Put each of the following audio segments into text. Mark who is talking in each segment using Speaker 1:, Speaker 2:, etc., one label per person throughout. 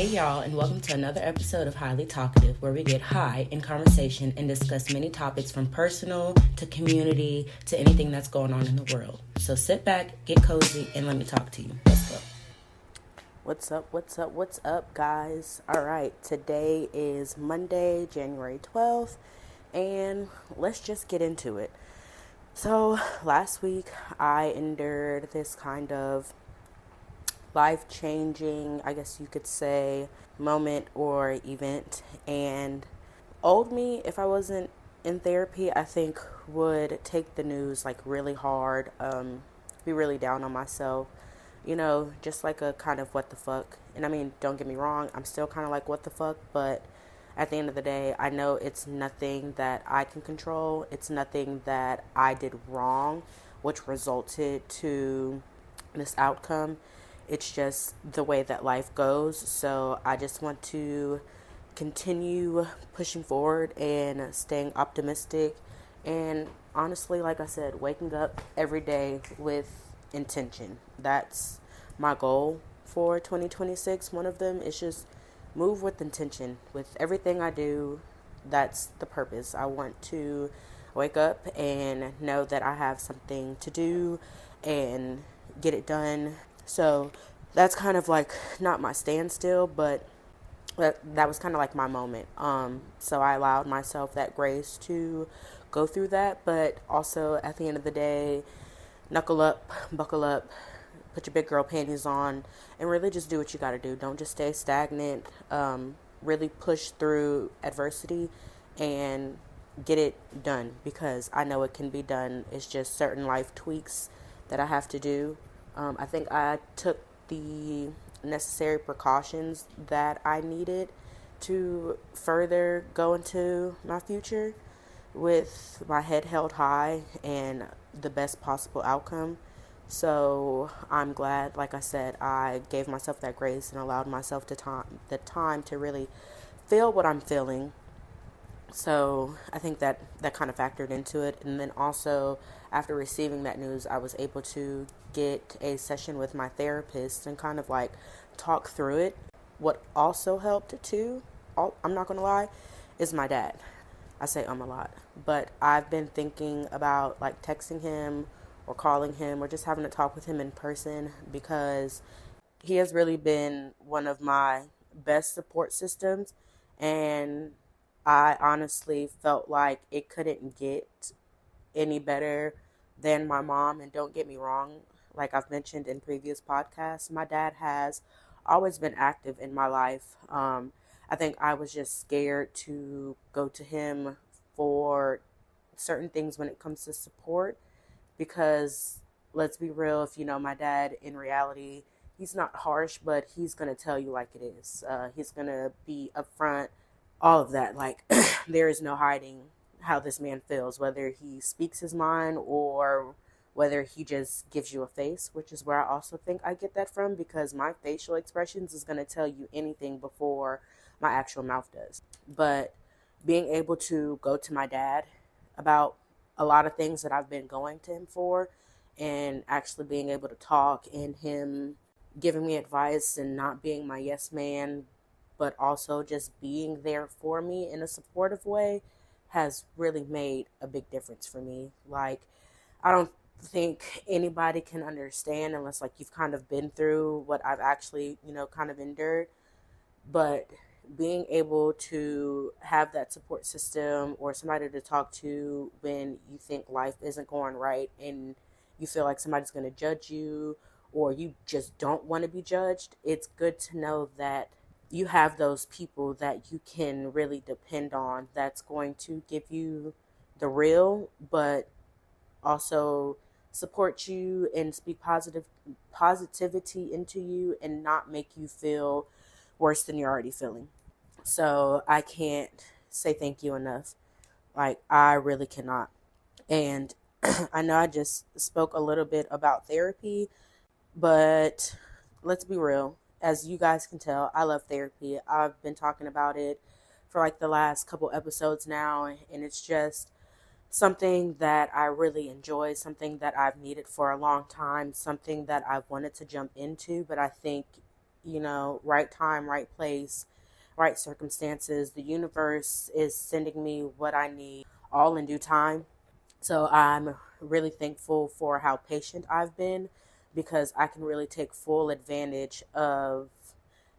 Speaker 1: Hey y'all, and welcome to another episode of Highly Talkative, where we get high in conversation and discuss many topics from personal to community to anything that's going on in the world. So sit back, get cozy, and let me talk to you. Let's go. What's up, guys? All right, today is Monday, January 12th, and let's just get into it. So, last week I endured this kind of life-changing, I guess you could say, moment or event. And old me, if I wasn't in therapy, I think would take the news like really hard, be really down on myself, just like a kind of what the fuck. And I mean, don't get me wrong, I'm still kind of like what the fuck, but at the end of the day, I know it's nothing that I can control. It's nothing that I did wrong, which resulted to this outcome. It's just the way that life goes. So I just want to continue pushing forward and staying optimistic. And honestly, like I said, waking up every day with intention. That's my goal for 2026. One of them is just move with intention. With everything I do, that's the purpose. I want to wake up and know that I have something to do and get it done. So that's kind of like not my standstill, but that was kind of like my moment. So I allowed myself that grace to go through that, but also at the end of the day, knuckle up, buckle up, put your big girl panties on, and really just do what you got to do. Don't just stay stagnant. Really push through adversity and get it done, because I know it can be done. It's just certain life tweaks that I have to do. I think I took the necessary precautions that I needed to further go into my future with my head held high and the best possible outcome. So I'm glad, like I said, I gave myself that grace and allowed myself the time to really feel what I'm feeling. So I think that kind of factored into it. And then also, after receiving that news, I was able to get a session with my therapist and kind of like talk through it. What also helped too, I'm not going to lie, is my dad. I say a lot, but I've been thinking about like texting him or calling him or just having a talk with him in person, because he has really been one of my best support systems. And I honestly felt like it couldn't get any better than my mom. And don't get me wrong, like I've mentioned in previous podcasts, my dad has always been active in my life. I think I was just scared to go to him for certain things when it comes to support, because let's be real, if you know my dad, in reality, he's not harsh, but he's going to tell you like it is. He's going to be upfront, all of that. Like, there is no hiding how this man feels, whether he speaks his mind or whether he just gives you a face, which is where I also think I get that from, because my facial expressions is going to tell you anything before my actual mouth does. But being able to go to my dad about a lot of things that I've been going to him for, and actually being able to talk, and him giving me advice and not being my yes man, but also just being there for me in a supportive way, has really made a big difference for me. Like, I don't think anybody can understand unless like you've kind of been through what I've actually, kind of endured. But being able to have that support system or somebody to talk to when you think life isn't going right and you feel like somebody's going to judge you, or you just don't want to be judged, it's good to know that you have those people that you can really depend on, that's going to give you the real, but also support you and speak positivity into you and not make you feel worse than you're already feeling. So I can't say thank you enough. Like, I really cannot. And I know I just spoke a little bit about therapy, but let's be real. As you guys can tell, I love therapy. I've been talking about it for like the last couple episodes now, and it's just something that I really enjoy, something that I've needed for a long time, something that I've wanted to jump into, but I think right time, right place, right circumstances. The universe is sending me what I need all in due time. So I'm really thankful for how patient I've been because I can really take full advantage of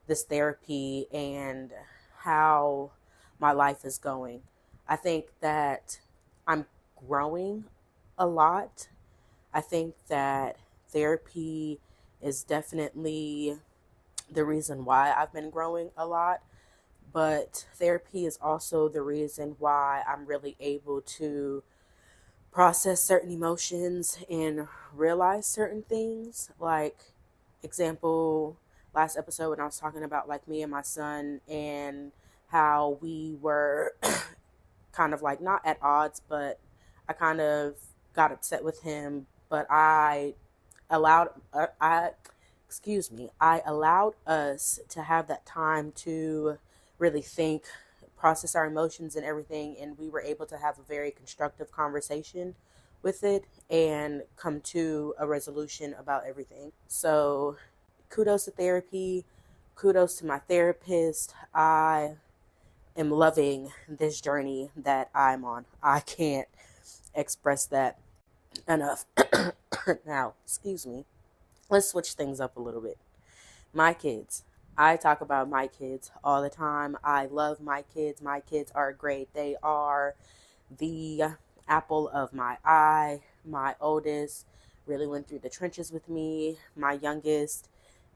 Speaker 1: this therapy and how my life is going. I think that I'm growing a lot. I think that therapy is definitely the reason why I've been growing a lot, but therapy is also the reason why I'm really able to process certain emotions and realize certain things. Like, example, last episode when I was talking about like me and my son and how we were kind of like not at odds, but I kind of got upset with him, but allowed I I allowed us to have that time to really think, process our emotions and everything, and we were able to have a very constructive conversation with it and come to a resolution about everything. So, kudos to therapy, kudos to my therapist. I am loving this journey that I'm on. I can't express that enough. Now, excuse me. Let's switch things up a little bit. My kids. I talk about my kids all the time. I love my kids. My kids are great. They are the apple of my eye. My oldest really went through the trenches with me. My youngest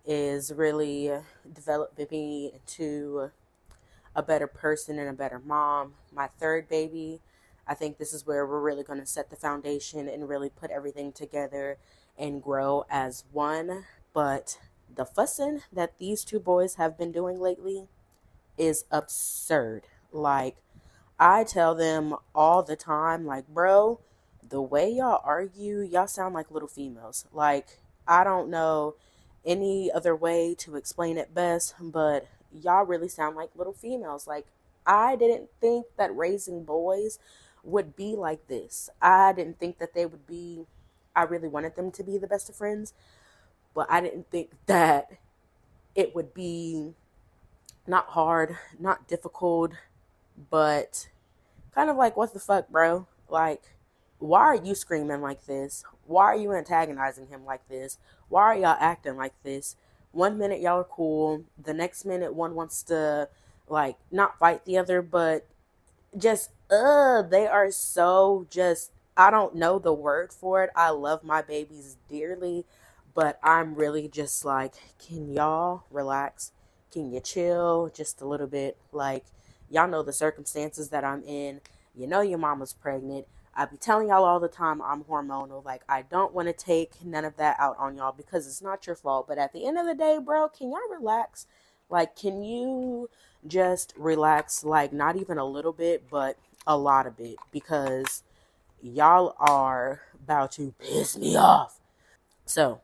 Speaker 1: is really developing me into a better person and a better mom. My third baby, I think this is where we're really going to set the foundation and really put everything together and grow as one. But the fussing that these two boys have been doing lately is absurd. Like, I tell them all the time, like, bro, the way y'all argue, y'all sound like little females. Like, I don't know any other way to explain it best, but y'all really sound like little females. Like, I didn't think that raising boys would be like this. I didn't think that they would be, I really wanted them to be the best of friends, but I didn't think that it would be not hard, not difficult, but kind of like, what the fuck, bro? Like, why are you screaming like this? Why are you antagonizing him like this? Why are y'all acting like this? One minute y'all are cool, the next minute one wants to, like, not fight the other, but just, they are so just, I don't know the word for it. I love my babies dearly, but I'm really just like, can y'all relax? Can you chill just a little bit? Like, y'all know the circumstances that I'm in. You know your mama's pregnant. I be telling y'all all the time I'm hormonal. Like, I don't want to take none of that out on y'all because it's not your fault. But at the end of the day, bro, can y'all relax? Like, can you just relax? Like, not even a little bit, but a lot of it. Because y'all are about to piss me off. So,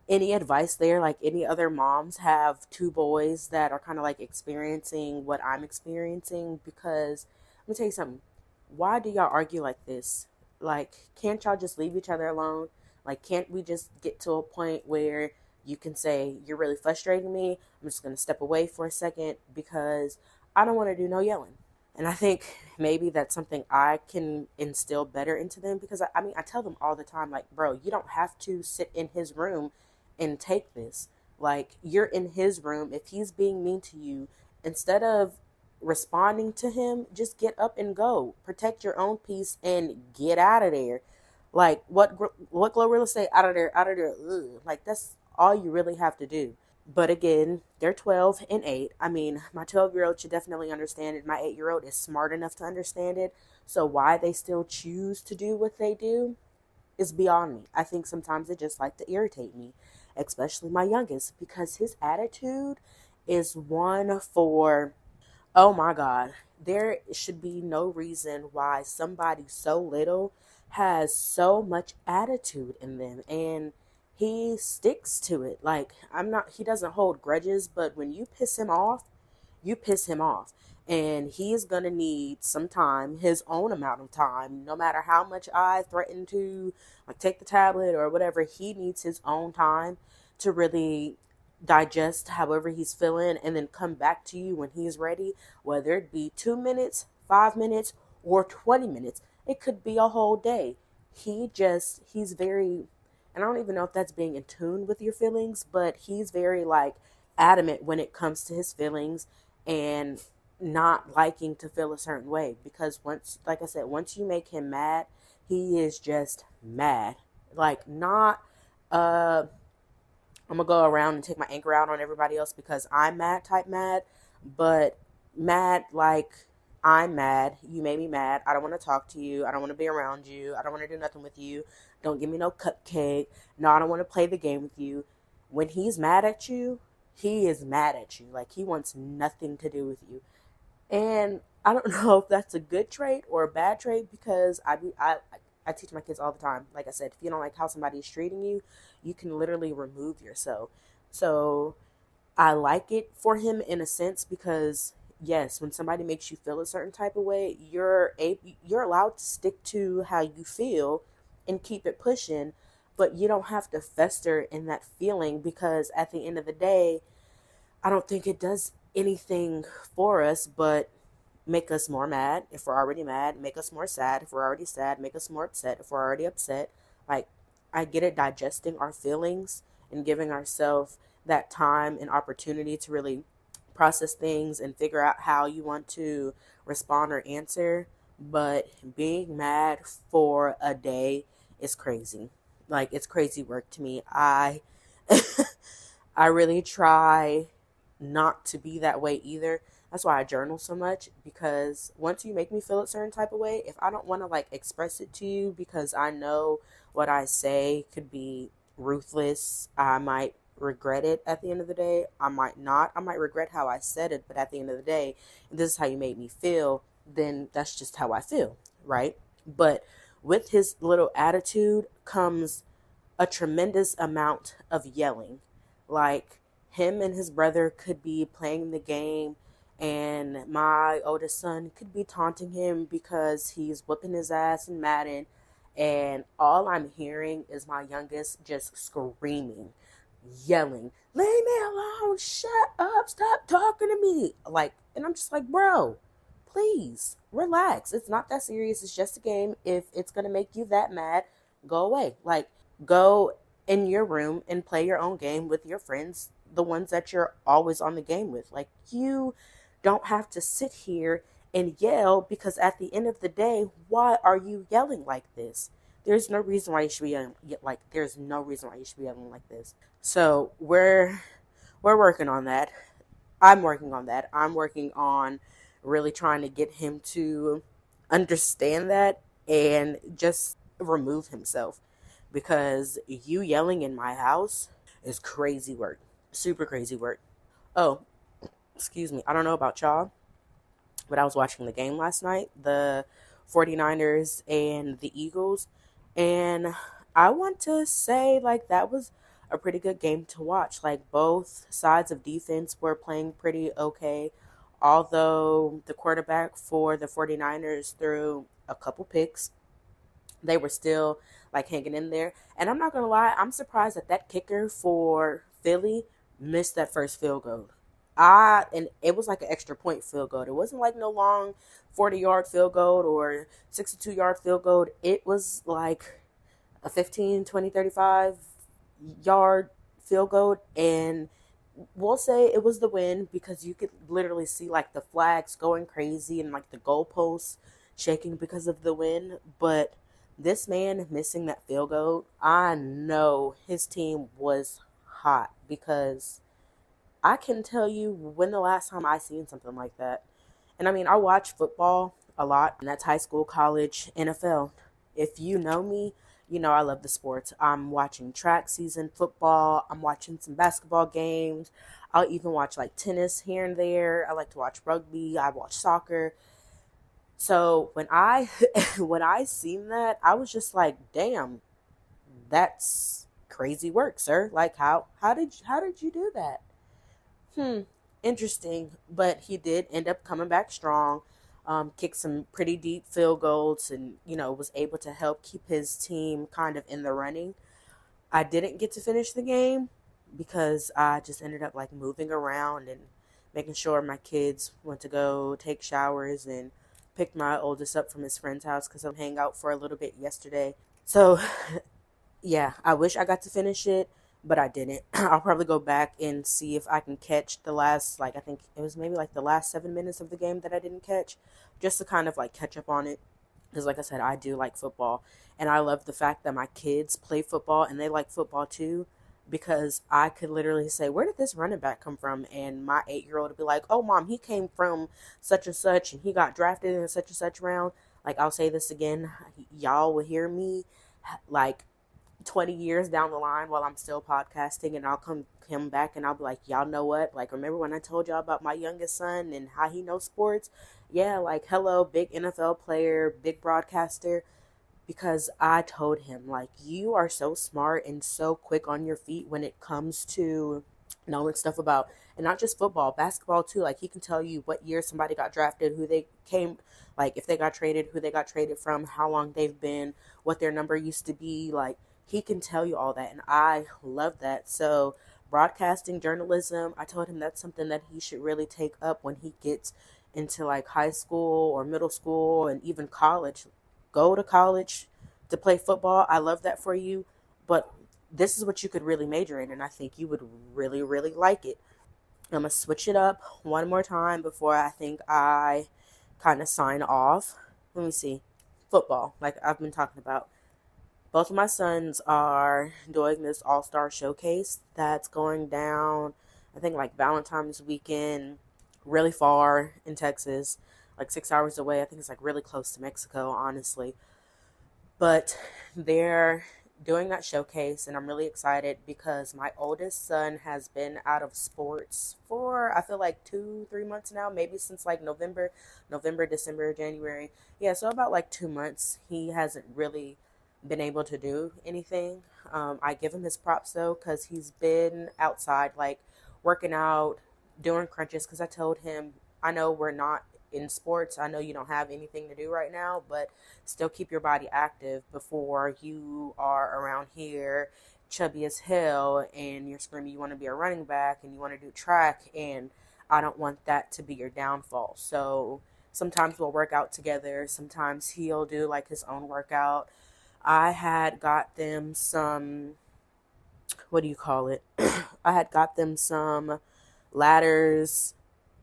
Speaker 1: any advice there? Like, any other moms have two boys that are kind of like experiencing what I'm experiencing? Because let me tell you something. Why do y'all argue like this? Like, can't y'all just leave each other alone? Like, can't we just get to a point where you can say, you're really frustrating me. I'm just going to step away for a second because I don't want to do no yelling. And I think maybe that's something I can instill better into them because I mean, I tell them all the time, like, bro, you don't have to sit in his room and take this. Like, you're in his room. If he's being mean to you, instead of responding to him, just get up and go. Protect your own peace and get out of there. Like, what Glorilla say? Out of there, out of there. Ugh. Like, that's all you really have to do. But again, they're 12 and 8. I mean, my 12-year-old should definitely understand it. My 8-year-old is smart enough to understand it. So why they still choose to do what they do is beyond me. I think sometimes they just like to irritate me, especially my youngest, because his attitude is one for, oh my God, there should be no reason why somebody so little has so much attitude in them. And he sticks to it. Like, he doesn't hold grudges, but when you piss him off, you piss him off. And he is going to need some time, his own amount of time, no matter how much I threaten to, like, take the tablet or whatever. He needs his own time to really digest however he's feeling, and then come back to you when he's ready, whether it be 2 minutes, 5 minutes, or 20 minutes. It could be a whole day. He's very, and I don't even know if that's being in tune with your feelings, but he's very like adamant when it comes to his feelings and not liking to feel a certain way. Because once, like I said, once you make him mad, he is just mad. Like, not, I'm gonna go around and take my anger out on everybody else because I'm mad type mad, but mad like I'm mad. You made me mad. I don't want to talk to you. I don't want to be around you. I don't want to do nothing with you. Don't give me no cupcake. No, I don't want to play the game with you. When he's mad at you, he is mad at you. Like, he wants nothing to do with you. And I don't know if that's a good trait or a bad trait, because I teach my kids all the time. Like I said, if you don't like how somebody is treating you, you can literally remove yourself. So I like it for him in a sense, because yes, when somebody makes you feel a certain type of way, you're allowed to stick to how you feel and keep it pushing, but you don't have to fester in that feeling, because at the end of the day, I don't think it does anything for us but make us more mad if we're already mad, make us more sad if we're already sad, make us more upset if we're already upset. Like, I get it, digesting our feelings and giving ourselves that time and opportunity to really process things and figure out how you want to respond or answer. But being mad for a day is crazy. Like, it's crazy work to me. I really try not to be that way either. That's why I journal so much, because once you make me feel a certain type of way, if I don't want to like express it to you because I know what I say could be ruthless, I might regret it at the end of the day. I might not. I might regret how I said it, but at the end of the day, if this is how you made me feel, then that's just how I feel, right? But with his little attitude comes a tremendous amount of yelling. Like, him and his brother could be playing the game, and my oldest son could be taunting him because he's whipping his ass in Madden, and all I'm hearing is my youngest just screaming, yelling, "Leave me alone, shut up, stop talking to me." Like, and I'm just like, bro, please relax. It's not that serious. It's just a game. If it's gonna make you that mad, go away. Like, go in your room and play your own game with your friends, the ones that you're always on the game with. Like, you don't have to sit here and yell, because at the end of the day, why are you yelling like this? There's no reason why you should be yelling, like, there's no reason why you should be yelling like this. So we're working on that. I'm working on that. I'm working on really trying to get him to understand that and just remove himself, because you yelling in my house is crazy work. Super crazy work. Oh, excuse me. I don't know about y'all, but I was watching the game last night, the 49ers and the Eagles, and I want to say, like, that was a pretty good game to watch. Like, both sides of defense were playing pretty okay, although the quarterback for the 49ers threw a couple picks. They were still like hanging in there. And I'm not gonna lie, I'm surprised that that kicker for Philly missed that first field goal. And it was like an extra point field goal. It wasn't like no long 40-yard field goal or 62-yard field goal. It was like a 15, 20, 35-yard field goal. And we'll say it was the win, because you could literally see like the flags going crazy and like the goalposts shaking because of the win. But this man missing that field goal, I know his team was hot, because I can tell you when the last time I seen something like that. And I mean, I watch football a lot, and that's high school, college, NFL. If you know me, you know I love the sports. I'm watching track season, football. I'm watching some basketball games. I'll even watch like tennis here and there. I like to watch rugby. I watch soccer. So when I when I seen that, I was just like, "Damn, that's crazy work, sir. Like, how did you do that?" Hmm, interesting. But he did end up coming back strong, kicked some pretty deep field goals, and was able to help keep his team kind of in the running. I didn't get to finish the game, because I just ended up like moving around and making sure my kids went to go take showers and picked my oldest up from his friend's house because I'm hang out for a little bit yesterday. So yeah, I wish I got to finish it, but I didn't. I'll probably go back and see if I can catch the last, like, I think it was maybe like the last 7 minutes of the game that I didn't catch, just to kind of like catch up on it. Because, like I said, I do like football. And I love the fact that my kids play football and they like football too. Because I could literally say, where did this running back come from? And my 8-year-old would be like, oh, mom, he came from such and such and he got drafted in such and such round. Like, I'll say this again, y'all will hear me like 20 years down the line while I'm still podcasting, and I'll come back and I'll be like, y'all know what? Like, remember when I told y'all about my youngest son and how he knows sports? Yeah, like, hello, big NFL player, big broadcaster, because I told him, like, you are so smart and so quick on your feet when it comes to knowing stuff about, and not just football, basketball too. Like, he can tell you what year somebody got drafted, who they came, like, if they got traded, who they got traded from, how long they've been, what their number used to be. Like, he can tell you all that, and I love that. So, broadcasting, journalism, I told him that's something that he should really take up when he gets into like high school or middle school and even college. Go to college to play football. I love that for you, but this is what you could really major in, and I think you would really, really like it. I'm gonna switch it up one more time before I think I kind of sign off. Let me see. Football, like I've been talking about. Both of my sons are doing this all-star showcase that's going down, I think, like Valentine's weekend, really far in Texas, like 6 hours away. I think it's like really close to Mexico, honestly. But they're doing that showcase, and I'm really excited because my oldest son has been out of sports for, I feel like 2 3 months now, maybe since like November, December, January. Yeah, so about like 2 months he hasn't really been able to do anything. I give him his props though, because he's been outside, like working out, doing crunches. Because I told him, I know we're not in sports, I know you don't have anything to do right now, but still keep your body active before you are around here chubby as hell and you're screaming you want to be a running back and you want to do track, and I don't want that to be your downfall. So sometimes we'll work out together, sometimes he'll do like his own workout. I had got them some, what do you call it? I had got them some ladders,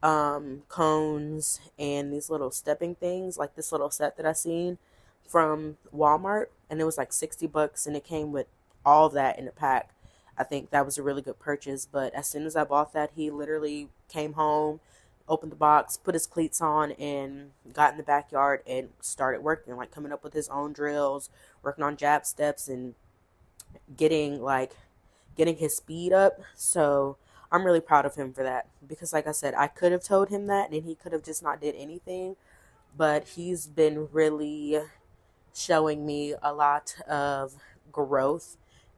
Speaker 1: cones, and these little stepping things, like this little set that I seen from Walmart, and it was like $60, and it came with all that in a pack. I think that was a really good purchase. But as soon as I bought that, he literally came home, opened the box, put his cleats on, and got in the backyard and started working, like coming up with his own drills, working on jab steps, and getting like getting his speed up. So I'm really proud of him for that, because like I said, I could have told him that and he could have just not did anything, but he's been really showing me a lot of growth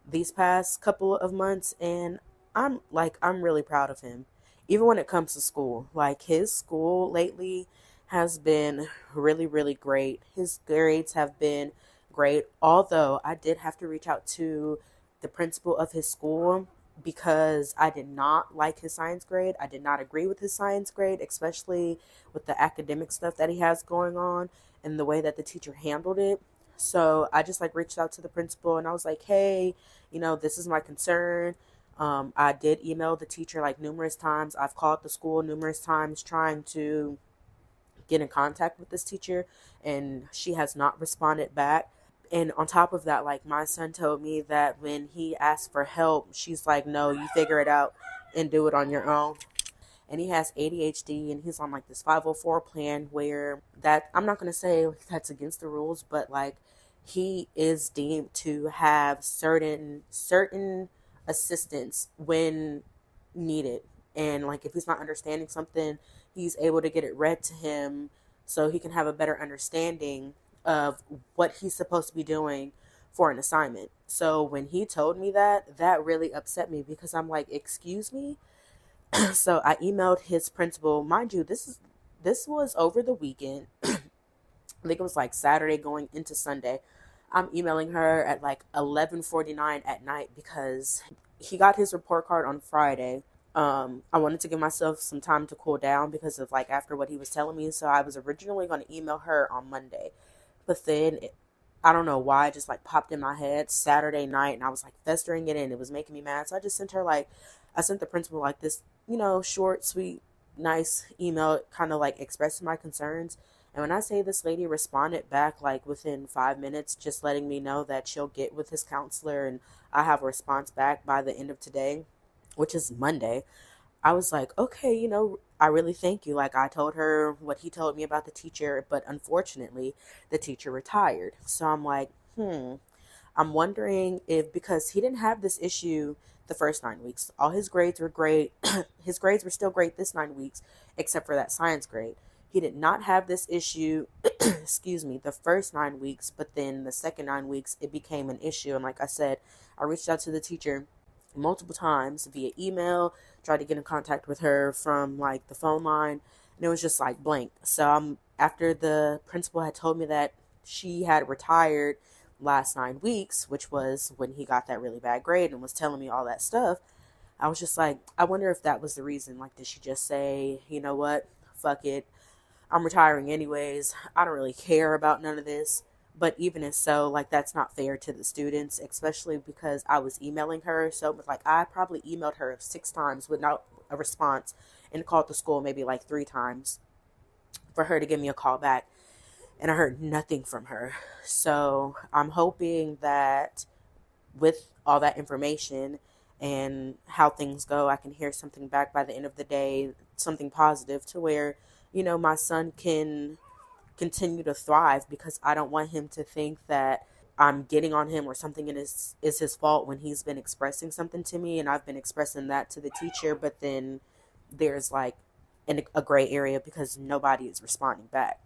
Speaker 1: these past couple of months, and I'm really proud of him. Even when it comes to school, like his school lately has been really, really great. His grades have been great, although I did have to reach out to the principal of his school because I did not like his science grade. I did not agree with his science grade, especially with the academic stuff that he has going on and the way that the teacher handled it. So I just like reached out to the principal and I was like, hey, this is my concern. I did email the teacher like numerous times. I've called the school numerous times trying to get in contact with this teacher, and she has not responded back. And on top of that, like my son told me that when he asked for help, she's like, no, you figure it out and do it on your own. And he has ADHD and he's on like this 504 plan where that, I'm not going to say that's against the rules, but like he is deemed to have certain assistance when needed. And like if he's not understanding something, he's able to get it read to him so he can have a better understanding of what he's supposed to be doing for an assignment. So when he told me that, that really upset me because I'm like, excuse me. So I emailed his principal. Mind you, this was over the weekend. I think it was like Saturday going into Sunday. I'm emailing her at like 11:49 at night because he got his report card on Friday. I wanted to give myself some time to cool down because of like after what he was telling me. So I was originally going to email her on Monday, but then I don't know why it just like popped in my head Saturday night, and I was like festering it in. It was making me mad, so I just sent her like I sent the principal like this, short, sweet, nice email, kind of like expressing my concerns. And when I say this lady responded back like within 5 minutes, just letting me know that she'll get with his counselor and I have a response back by the end of today, which is Monday. I was like, okay, I really thank you. Like, I told her what he told me about the teacher, but unfortunately, the teacher retired. So I'm like, I'm wondering if because he didn't have this issue the first 9 weeks, all his grades were great. His grades were still great this 9 weeks, except for that science grade. He did not have this issue, excuse me, the first 9 weeks, but then the second 9 weeks, it became an issue. And like I said, I reached out to the teacher multiple times via email, tried to get in contact with her from like the phone line, and it was just like blank. So after the principal had told me that she had retired last 9 weeks, which was when he got that really bad grade and was telling me all that stuff, I was just like, I wonder if that was the reason. Like, did she just say, you know what, fuck it, I'm retiring anyways. I don't really care about none of this. But even if so, like that's not fair to the students, especially because I was emailing her. So like I probably emailed her 6 times without a response and called the school maybe like 3 times for her to give me a call back. And I heard nothing from her. So I'm hoping that with all that information and how things go, I can hear something back by the end of the day, something positive to where, my son can continue to thrive because I don't want him to think that I'm getting on him or something is his fault when he's been expressing something to me and I've been expressing that to the teacher, but then there's like a gray area because nobody is responding back.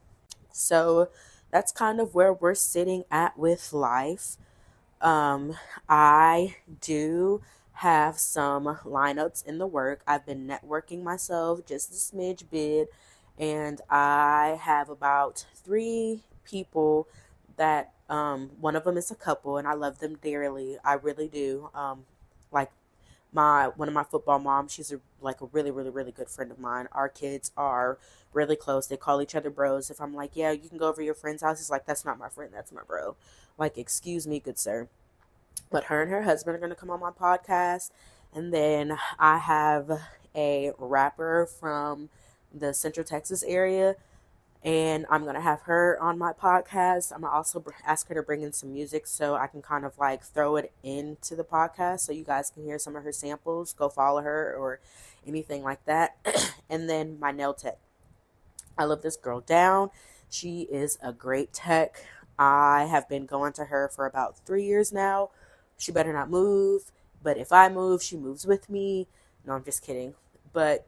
Speaker 1: So that's kind of where we're sitting at with life. Um, I do have some lineups in the work. I've been networking myself just a smidge bit, and I have about 3 people that one of them is a couple, and I love them dearly. I really do. Like my one of my football moms, she's like a really really really good friend of mine. Our kids are really close. They call each other bros. If I'm like, yeah, you can go over to your friend's house, he's like, that's not my friend, that's my bro. Like, excuse me, good sir. But her and her husband are going to come on my podcast. And then I have a rapper from the Central Texas area, and I'm going to have her on my podcast. I'm going to also ask her to bring in some music so I can kind of like throw it into the podcast so you guys can hear some of her samples. Go follow her or anything like that. And then my nail tech. I love this girl down. She is a great tech. I have been going to her for about 3 years now. She better not move, but if I move, she moves with me. No, I'm just kidding. But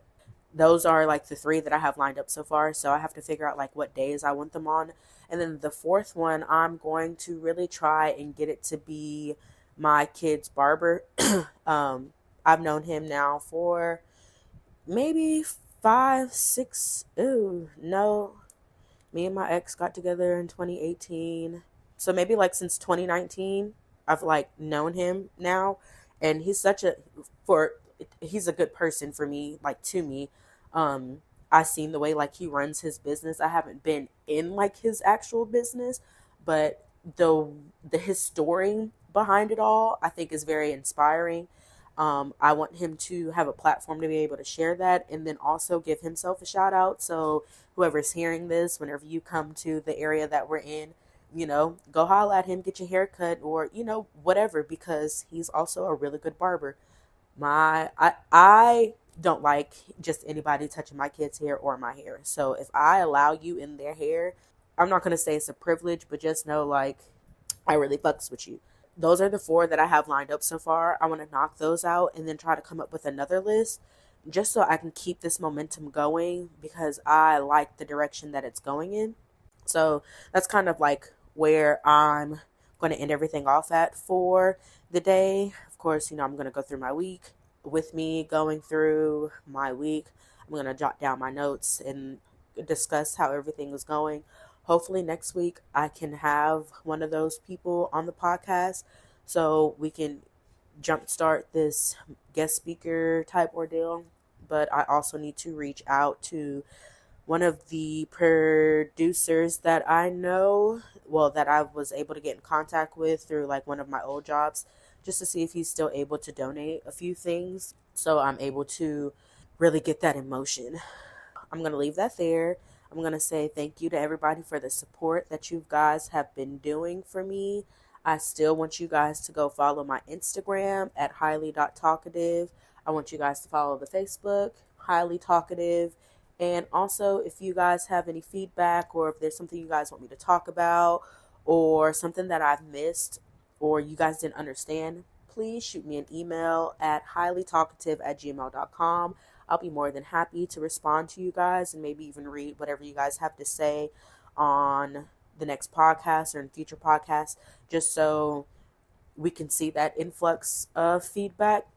Speaker 1: those are like the 3 that I have lined up so far. So I have to figure out like what days I want them on. And then the fourth one, I'm going to really try and get it to be my kid's barber. I've known him now for maybe 5, 6. Ooh, no. Me and my ex got together in 2018. So maybe like since 2019, I've like known him now. And he's for, he's a good person for me, like to me. I seen the way like he runs his business. I haven't been in like his actual business, but his story behind it all, I think is very inspiring. I want him to have a platform to be able to share that and then also give himself a shout out. So whoever's hearing this, whenever you come to the area that we're in, go holla at him, get your hair cut or, whatever, because he's also a really good barber. I don't like just anybody touching my kids' hair or my hair. So if I allow you in their hair, I'm not going to say it's a privilege, but just know like I really fucks with you. Those are the 4 that I have lined up so far. I want to knock those out and then try to come up with another list just so I can keep this momentum going because I like the direction that it's going in. So that's kind of like where I'm going to end everything off at for the day. Of course, I'm going to go through my week. With me going through my week, I'm going to jot down my notes and discuss how everything is going. Hopefully next week I can have one of those people on the podcast so we can jumpstart this guest speaker type ordeal, but I also need to reach out to one of the producers that I know, well, that I was able to get in contact with through like one of my old jobs, just to see if he's still able to donate a few things so I'm able to really get that in motion. I'm going to leave that there. I'm going to say thank you to everybody for the support that you guys have been doing for me. I still want you guys to go follow my Instagram at highly.talkative. I want you guys to follow the Facebook, highly talkative. And also, if you guys have any feedback or if there's something you guys want me to talk about or something that I've missed or you guys didn't understand, please shoot me an email at highlytalkative@gmail.com. I'll be more than happy to respond to you guys and maybe even read whatever you guys have to say on the next podcast or in future podcasts, just so we can see that influx of feedback.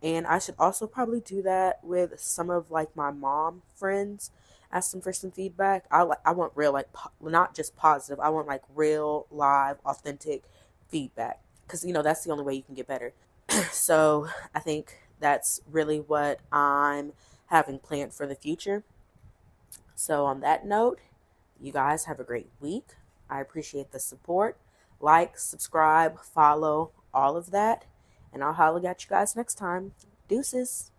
Speaker 1: And I should also probably do that with some of like my mom friends, ask them for some feedback. I want real, like not just positive. I want like real, live, authentic feedback, because that's the only way you can get better. So I think that's really what I'm having planned for the future. So on that note, you guys have a great week. I appreciate the support. Like, subscribe, follow, all of that. And I'll holler at you guys next time. Deuces.